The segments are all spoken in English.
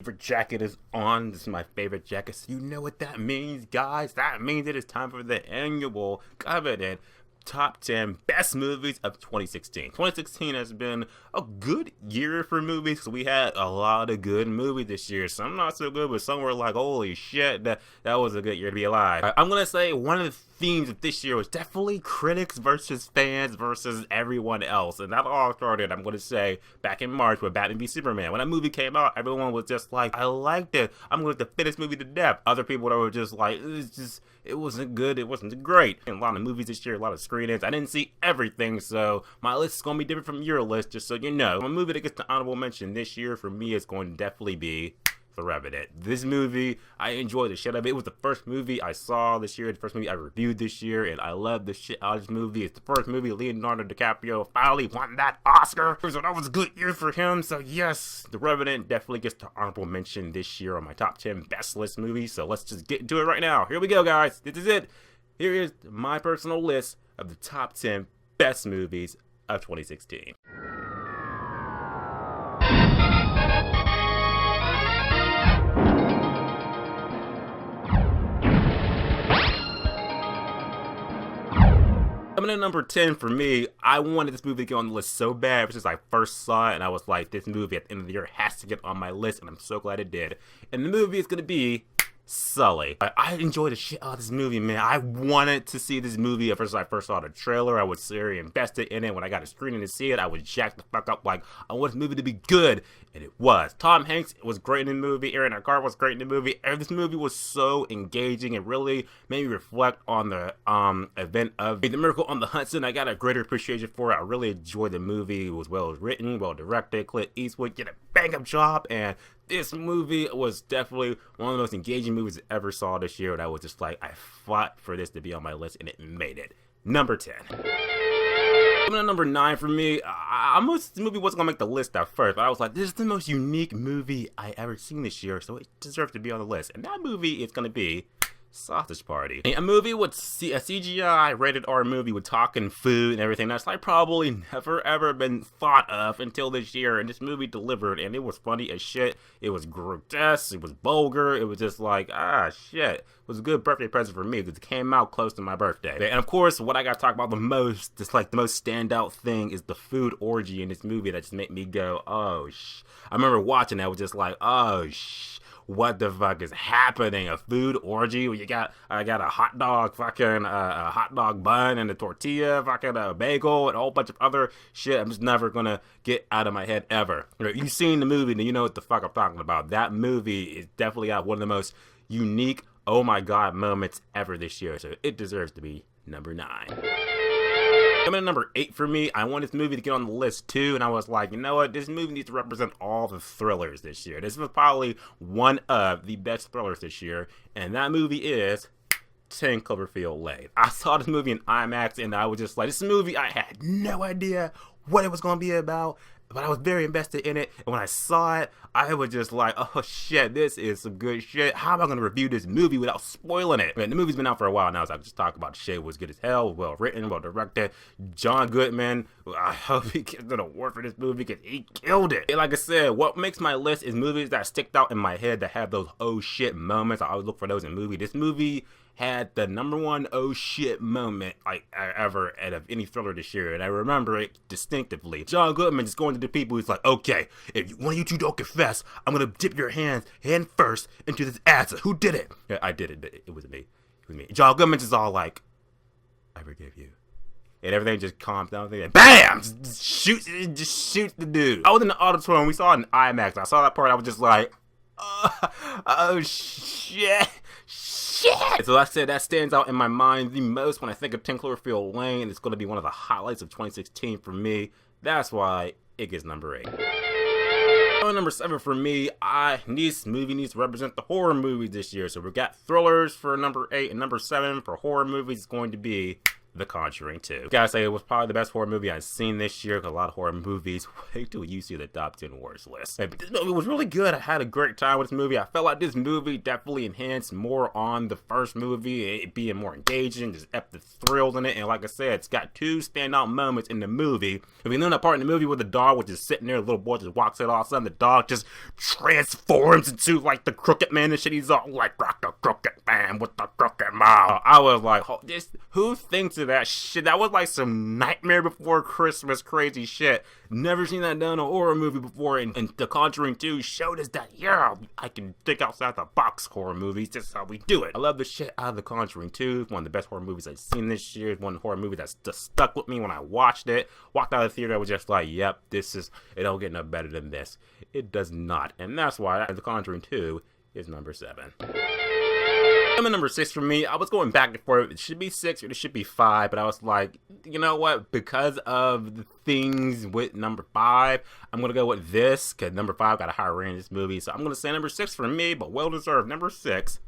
Favorite jacket is on. This is my favorite jacket. So you know what that means, guys? That means it is time for the annual coveted top 10 best movies of 2016. 2016 has been a good year for movies because we had a lot of good movies this year. Some not so good, but some were like, holy shit, that was a good year to be alive. I'm gonna say one of the themes of this year was definitely critics versus fans versus everyone else, and that all started, I'm gonna say, back in March with Batman v Superman. When that movie came out, everyone was just like, I liked it, I'm going to fit this movie to death. Other people that were just like, it wasn't good, it wasn't great. And a lot of movies this year, a lot of screenings. I didn't see everything, so my list is gonna be different from your list, just so you know. A movie that gets the honorable mention this year for me is going to definitely be The Revenant. This movie, I enjoyed the shit out of it. It was the first movie I saw this year, the first movie I reviewed this year, and I loved the shit out of this movie. It's the first movie Leonardo DiCaprio finally won that Oscar, so that was a good year for him. So yes, The Revenant definitely gets the honorable mention this year on my top 10 best list movies. So let's just get into it right now. Here we go, guys. This is it. Here is my personal list of the top 10 best movies of 2016. Coming in number 10 for me, I wanted this movie to get on the list so bad ever since I first saw it, and I was like, this movie at the end of the year has to get on my list, and I'm so glad it did. And the movie is going to be Sully. I enjoyed the shit out of this movie, man. I wanted to see this movie ever since I first saw the trailer. I was very invested in it. When I got a screening to see it, I was jacked the fuck up like, I want this movie to be good, and it was. Tom Hanks was great in the movie. Aaron Eckhart was great in the movie. And this movie was so engaging. It really made me reflect on the event of The Miracle on the Hudson. I got a greater appreciation for it. I really enjoyed the movie. It was well written, well directed. Clint Eastwood did a bang-up job, and this movie was definitely one of the most engaging movies I ever saw this year, and I was just like, I fought for this to be on my list, and it made it. Number 10. Coming at number 9 for me, this movie wasn't going to make the list at first, but I was like, this is the most unique movie I ever seen this year, so it deserves to be on the list. And that movie is going to be Sausage Party. A movie with a CGI rated R movie with talking food and everything that's like probably never ever been thought of until this year, and this movie delivered, and it was funny as shit. It was grotesque, it was vulgar, it was just like, shit. It was a good birthday present for me because it came out close to my birthday. And of course, what I gotta talk about the most, just like the most standout thing, is the food orgy in this movie that just made me go, I remember watching that, I was just like, what the fuck is happening? A food orgy where I got a hot dog, fucking a hot dog bun and a tortilla, fucking a bagel and a whole bunch of other shit I'm just never gonna get out of my head ever. If you've seen the movie, then you know what the fuck I'm talking about. That movie is definitely got one of the most unique, oh my god moments ever this year, so it deserves to be number 9. Coming in number 8 for me, I want this movie to get on the list too, and I was like, you know what, this movie needs to represent all the thrillers this year. This was probably one of the best thrillers this year, and that movie is 10 Cloverfield Lane. I saw this movie in IMAX, and I was just like, this movie, I had no idea what it was going to be about, but I was very invested in it, and when I saw it, I was just like, oh shit, this is some good shit. How am I going to review this movie without spoiling it? Man, the movie's been out for a while now, so I can just talk about the shit. It was good as hell, well written, well directed. John Goodman, I hope he gets an award for this movie because he killed it. And like I said, what makes my list is movies that stick out in my head that have those oh shit moments. I always look for those in movies. This movie had the number one oh shit moment like ever out of any thriller this year, and I remember it distinctively. John Goodman just going to the people, he's like, okay, if one of you two don't confess, I'm gonna dip your hand first into this acid. Who did it? Yeah, I did it, but it was me. It was me. John Goodman just all like, I forgive you. And everything just calms down. And bam! Just shoots the dude. I was in the auditorium. We saw it in IMAX. I saw that part. I was just like, oh shit. So like I said, that stands out in my mind the most when I think of 10 Cloverfield Lane. It's going to be one of the highlights of 2016 for me. That's why it gets number 8. Number 7 for me, this movie needs to represent the horror movies this year. So we've got thrillers for number 8, and number 7 for horror movies is going to be The Conjuring 2. Gotta say, it was probably the best horror movie I've seen this year, because a lot of horror movies, wait till you see the top 10 worst list. But this movie was really good. I had a great time with this movie. I felt like this movie definitely enhanced more on the first movie, it being more engaging, just up the thrills in it, and like I said, it's got two standout moments in the movie. If you know that part in the movie where the dog was just sitting there, the little boy just walks in, all of a sudden the dog just transforms into like the crooked man and shit. He's all like, rock the crooked man with the crooked mouth. I was like, oh, who thinks of that shit? That was like some Nightmare Before Christmas crazy shit. Never seen that done in a horror movie before, and The Conjuring 2 showed us that, yeah, I can think outside the box horror movies. That's how we do it. I love the shit out of The Conjuring 2. It's one of the best horror movies I've seen this year. It's one horror movie that's just stuck with me when I watched it. Walked out of the theater, I was just like, yep, it don't get no better than this. It does not. And that's why The Conjuring 2 is number 7. Number 6 for me, I was going back and forth. It should be 6 or it should be 5, but I was like, you know what? Because of the things with number 5, I'm gonna go with this, because number 5 got a higher rating in this movie. So I'm gonna say number 6 for me, but well deserved. Number 6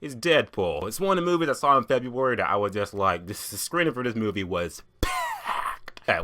is Deadpool. It's one of the movies I saw in February that I was just like, the screening for this movie was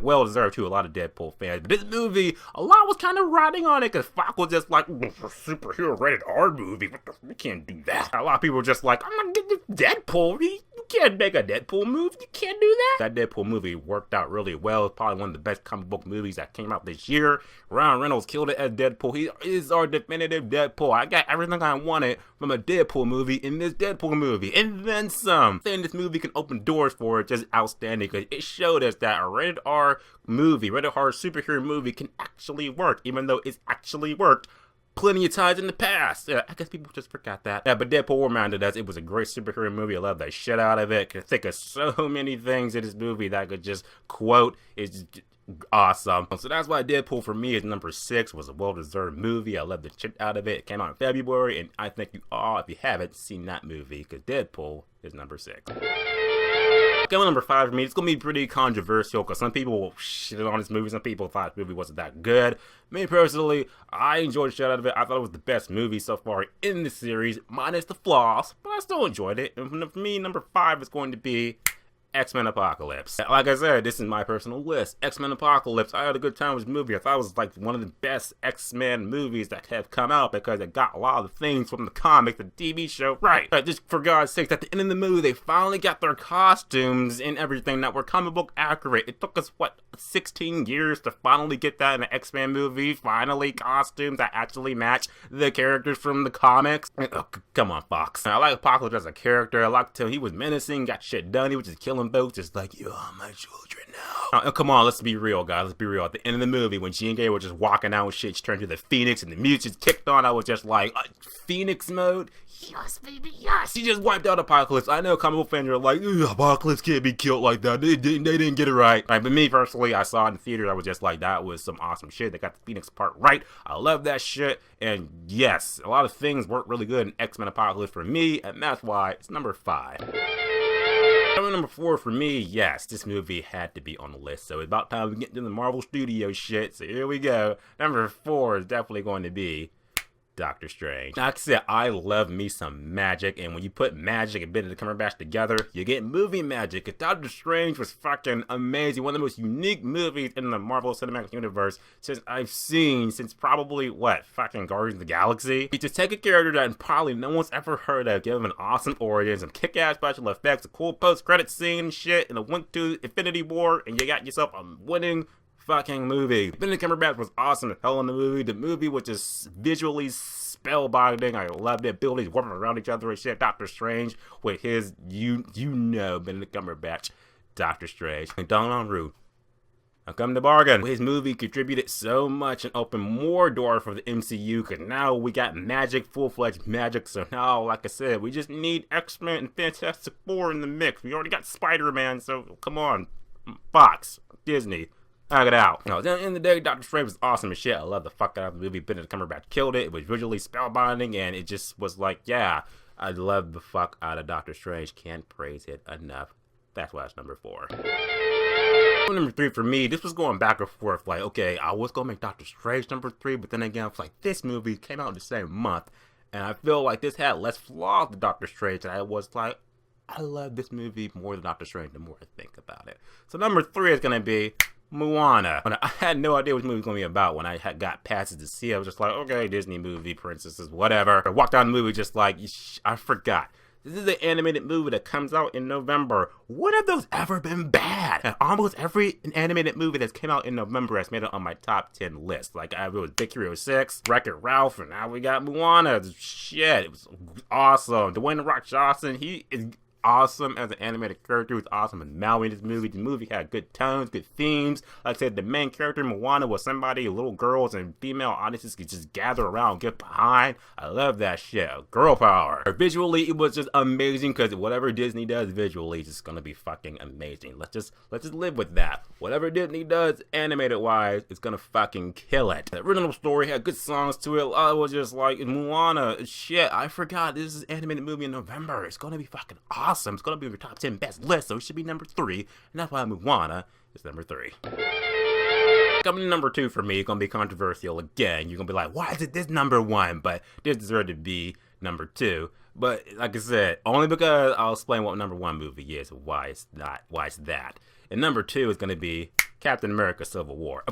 well deserved too, a lot of Deadpool fans. But this movie, a lot was kind of riding on it, because Fox was just like, superhero rated R movie, we can't do that. A lot of people were just like, I'm gonna get this Deadpool. You can't make a Deadpool movie, you can't do that. That Deadpool movie worked out really well. It's probably one of the best comic book movies that came out this year. Ryan Reynolds killed it as Deadpool. He is our definitive Deadpool. I got everything I wanted from a Deadpool movie in this Deadpool movie, and then some. Saying this movie can open doors for it, just outstanding, because it showed us that a rated R movie, rated R superhero movie can actually work, even though it's actually worked plenty of times in the past. Yeah, I guess people just forgot that. Yeah, but Deadpool reminded us it was a great superhero movie. I love the shit out of it. Could think of so many things in this movie that I could just quote. It's just awesome. So that's why Deadpool for me is number 6. Was a well-deserved movie. I love the shit out of it. It came out in February, and I think you all, if you haven't seen that movie, because Deadpool is number 6. Going number 5 for me, it's gonna be pretty controversial, because some people will shit on this movie. Some people thought this movie wasn't that good. Me personally, I enjoyed the shit out of it. I thought it was the best movie so far in the series, minus the flaws, but I still enjoyed it. And for me, number 5 is going to be X-Men Apocalypse. Like I said, this is my personal list. X-Men Apocalypse, I had a good time with this movie. I thought it was like one of the best X-Men movies that have come out, because it got a lot of the things from the comic, the TV show, right. But just for God's sake, at the end of the movie, they finally got their costumes and everything that were comic book accurate. It took us, what, 16 years to finally get that in an X-Men movie. Finally, costumes that actually match the characters from the comics. Oh, come on, Fox. I like Apocalypse as a character. I liked him. He was menacing, got shit done. He was just killing folks, just like, you are my children now. Oh, come on, let's be real, guys. Let's be real. At the end of the movie, when Jean Grey was just walking out with shit, she turned to the Phoenix and the music just kicked on. I was just like, Phoenix mode? Yes, baby, yes. She just wiped out Apocalypse. I know comic book fans are like, Apocalypse can't be killed like that. They didn't get it right. But me personally, I saw it in the theater. I was just like, that was some awesome shit. They got the Phoenix part right. I love that shit. And yes, a lot of things worked really good in X-Men Apocalypse for me, and that's why it's number 5. Number 4 for me, yes, this movie had to be on the list, so it's about time we get into the Marvel Studios shit, so here we go. Number 4 is definitely going to be Doctor Strange. Like I said, I love me some magic, and when you put magic and Benedict Cumberbatch together, you get movie magic. And Doctor Strange was fucking amazing. One of the most unique movies in the Marvel Cinematic Universe since I've seen, since probably, what, fucking Guardians of the Galaxy? You just take a character that probably no one's ever heard of, give him an awesome origin, some kick-ass special effects, a cool post-credit scene and shit, and a wink to Infinity War, and you got yourself a winning fucking movie. Benedict Cumberbatch was awesome as hell in the movie. The movie was just visually spellbinding. I loved it. Buildings warping around each other and shit. Doctor Strange with his, you know, Benedict Cumberbatch, Doctor Strange. And Don Rue. Now come to bargain. His movie contributed so much and opened more doors for the MCU, because now we got magic, full-fledged magic. So now, like I said, we just need X-Men and Fantastic Four in the mix. We already got Spider-Man, so come on, Fox, Disney. Knock it out. At the end of the day, Doctor Strange was awesome as shit. I love the fuck out of the movie. Benedict Cumberbatch killed it. It was visually spellbinding, and it just was like, yeah, I love the fuck out of Doctor Strange. Can't praise it enough. That's why it's number 4. Number 3 for me, this was going back and forth. Like, okay, I was gonna make Doctor Strange number 3, but then again, I was like, this movie came out in the same month, and I feel like this had less flaws than Doctor Strange, and I was like, I love this movie more than Doctor Strange the more I think about it. So number 3 is gonna be Moana. I had no idea what the movie was going to be about when I got passes to see it. I was just like, okay, Disney movie, princesses, whatever. I walked down the movie just like, I forgot. This is an animated movie that comes out in November. When have those ever been bad? And almost every animated movie that's came out in November has made it on my top 10 list. Like, it was Big Hero 6, Wreck-It Ralph, and now we got Moana. Shit, it was awesome. Dwayne The Rock Johnson, he is awesome as an animated character. He was awesome in Maui in this movie. The movie had good tones, good themes. Like I said, the main character, Moana, was somebody little girls and female audiences could just gather around, get behind. I love that shit. Girl power. Visually, it was just amazing because whatever Disney does visually is just gonna be fucking amazing. Let's just live with that. Whatever Disney does animated wise, it's gonna fucking kill it. The original story had good songs to it. I was just like, Moana, shit, I forgot this is an animated movie in November. It's gonna be fucking awesome. It's gonna be on your top 10 best list, so it should be number 3, and that's why Moana is number 3. Coming to number 2 for me, it's gonna be controversial again. You're gonna be like, why is it this number 1? But this deserved to be number 2. But like I said, only because I'll explain what number 1 movie is, why it's that. And number 2 is gonna be Captain America: Civil War.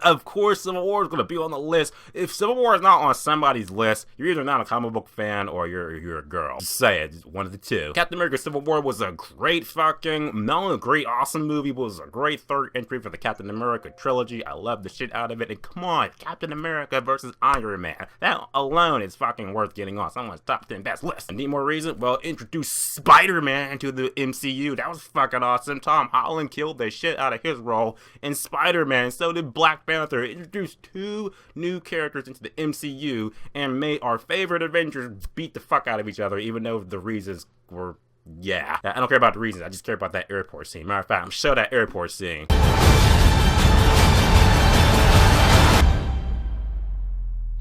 Of course, Civil War is going to be on the list. If Civil War is not on somebody's list, you're either not a comic book fan or you're a girl. Just say it. One of the two. Captain America: Civil War was a great fucking, not only a great, awesome movie, but it was a great third entry for the Captain America trilogy. I love the shit out of it. And come on, Captain America versus Iron Man. That alone is fucking worth getting on someone's top 10 best list. And need more reason? Well, introduce Spider-Man into the MCU. That was fucking awesome. Tom Holland killed the shit out of his role in Spider-Man. So did Black Panther. It introduced 2 new characters into the MCU and made our favorite Avengers beat the fuck out of each other, even though the reasons were, yeah. I don't care about the reasons, I just care about that airport scene. Matter of fact, I'm show that airport scene.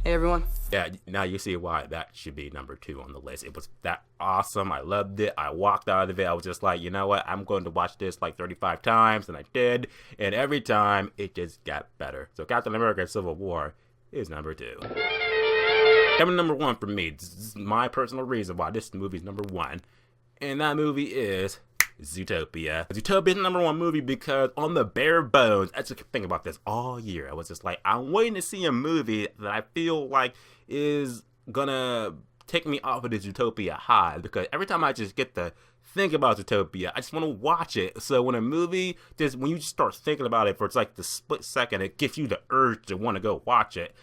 Hey everyone. Yeah, now you see why that should be number 2 on the list. It was that awesome. I loved it. I walked out of it. I was just like, you know what? I'm going to watch this like 35 times, and I did. And every time, it just got better. So Captain America: Civil War is number 2. Coming number 1 for me. This is my personal reason why this movie is number 1. And that movie is Zootopia. Zootopia is the number 1 movie because on the bare bones, I just kept thinking about this all year. I was just like, I'm waiting to see a movie that I feel like is gonna take me off of the Zootopia high, because every time I just get to think about Zootopia, I just want to watch it. So when a movie, when you just start thinking about it for it's like the split second, it gives you the urge to want to go watch it.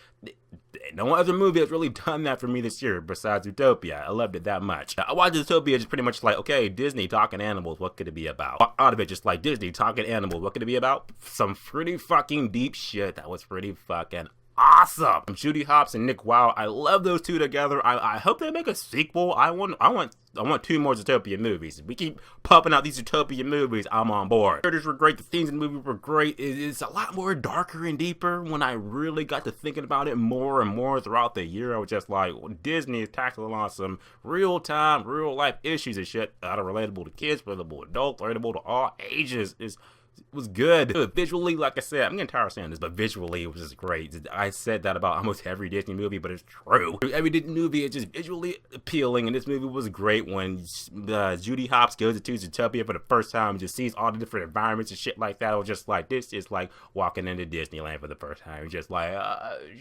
No other movie has really done that for me this year besides Zootopia. I loved it that much. I watched Zootopia just pretty much like, okay, Disney talking animals, what could it be about? Out of it, just like Disney talking animals, what could it be about? Some pretty fucking deep shit that was pretty fucking awesome. Judy Hopps and Nick Wilde, I love those 2 together. I hope they make a sequel. I want 2 more Zootopia movies. If we keep pumping out these Zootopia movies, I'm on board. The characters were great. The themes in the movie were great. It's a lot more darker and deeper. When I really got to thinking about it more and more throughout the year, I was just like, well, Disney is tackling on some real-time, real-life issues and shit that are relatable to kids, relatable to adults, relatable to all ages. It was good. Visually, like I said, I'm getting tired of saying this, but visually it was just great. I said that about almost every Disney movie, but it's true. Every Disney movie is just visually appealing, and this movie was great when Judy Hopps goes to Zootopia for the first time and just sees all the different environments and shit like that. I was just like, this is like walking into Disneyland for the first time. Just like,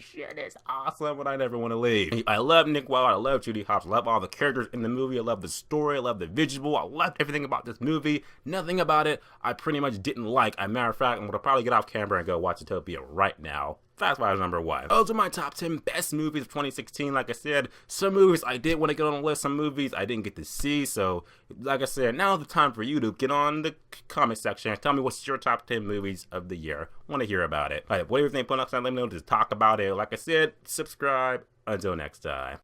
shit, it's awesome, but I never want to leave. I love Nick Wilde. I love Judy Hopps. I love all the characters in the movie. I love the story. I love the visual. I love everything about this movie. Nothing about it I pretty much didn't like. As a matter of fact, I'm gonna probably get off camera and go watch Zootopia right now. That's why it's number 1. Those are my top 10 best movies of 2016. Like I said, some movies I did want to get on the list, some movies I didn't get to see. So, like I said, now's the time for you to get on the comment section and tell me what's your top 10 movies of the year. I want to hear about it. All right, what do you think? Put up something, let me know, just talk about it. Like I said, subscribe. Until next time.